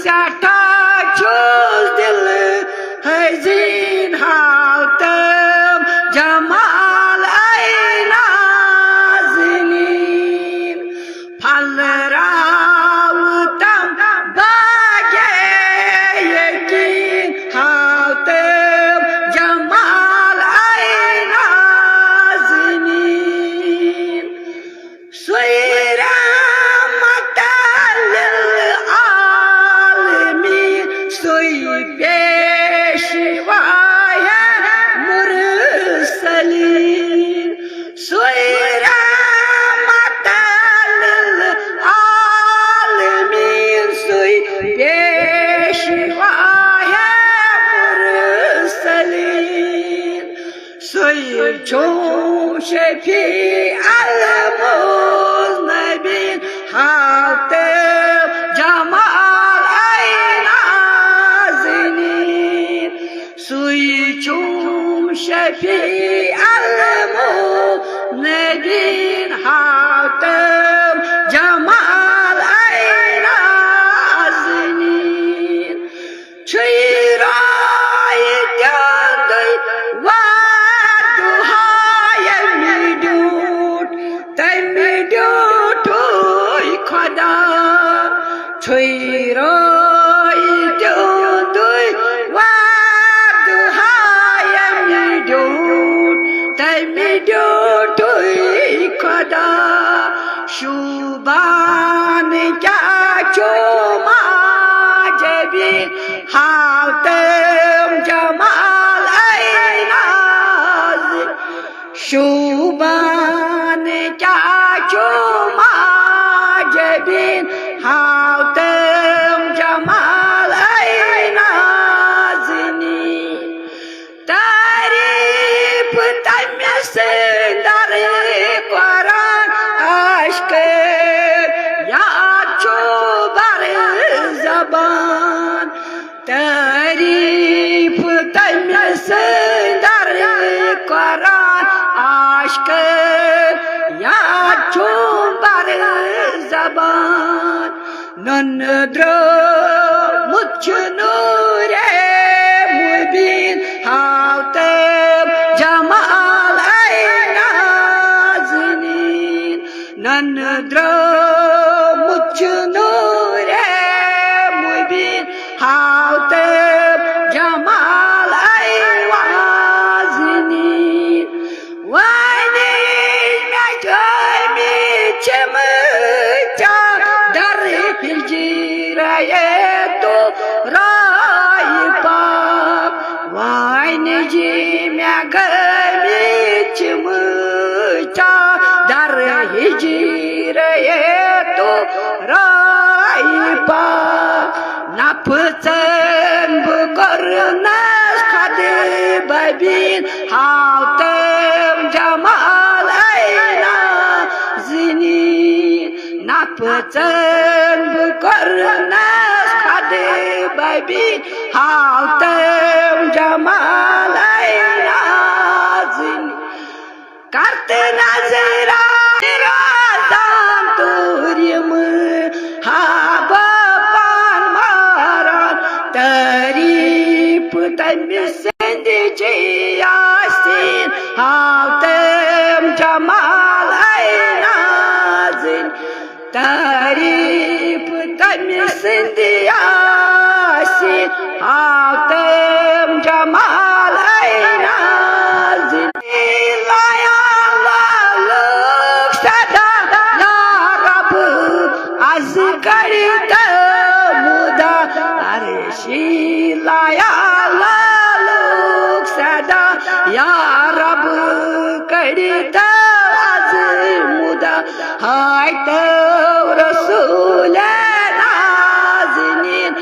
سٹھاہ چھُس دِل حزیٖن ہاوتم جمال اے نازنیٖن پھلراوتم باغے یقیٖن ہاوتم جمال اے نازنیٖن سُے رحمت للعالمین سُے پیشوایہ مرسلین سُے رحمت للعالمین سُے پیشوایہ مرسلین سُے چھُم شفیع المذنبین ہاوتم جمال اے نازنیٖن سُے چھُم شفیع المذنبین ہاوتم جمال اے نازنیٖن چھُے راے تیٚندٕے وادُہایہ مےٚ دیُت تٔمۍ دیُتُے خۄدا چھُے راے تیٚندٕے وادُہایہ مےٚ دیُت تٔمۍ دیُتُے خۄدا شوٗبان کیٛاہ چھُم عجبیٖن ہاوتم جمال اے نازنیٖن شوٗبان کیٛاہ چھُم عجبیٖن ہاوتم جمال اے نازنیٖن تعریٖف تٔمۍ سٕنٛدر قرآن اشکٲر یاد چھُ بر زبان تعریٖف تٔمۍ سٕنٛدر قرآن اشکٲر یاد چھُ بر زبان نُنہٕ درٛامُت چھُ نوٗرے مُبیٖن ہاوتم جمال اے نازنیٖن نُنہٕ درٛامُت چھُ نوٗرے مُبیٖن ہاوتم جمال اے نازنیٖن وَنہِ مےٚ گٲمٕتۍ چھِم چادر ہِجرایے تہٕ راے پاک وَنہِ جی مےٚ گٲمٕتۍ چھِم چادر ہِجرایے تہٕ راے پاک نفژن بہٕ کوٚرنس خۄدببیٖن ہاوتم جمال اے نازنیٖن نفژن بہٕ کوٚرنس خۄدببیٖن ہاوتم جمال اے نازنیٖن کرتہٕ نظرا روزان توٗرِم ہا بہٕ پان ماران تعریٖف تٔمۍ سٕنٛدِ چے یاسیٖن ہاوتم جمال اے نازنیٖن تعریٖف تٔمۍ سٕنٛدِ یاسیٖن ہاوتم جمال اے نازنیٖن از گڑت مدا عرشی لایا لالوک صدا یا رب کڑت از مدا ہائے تو رسول نازنین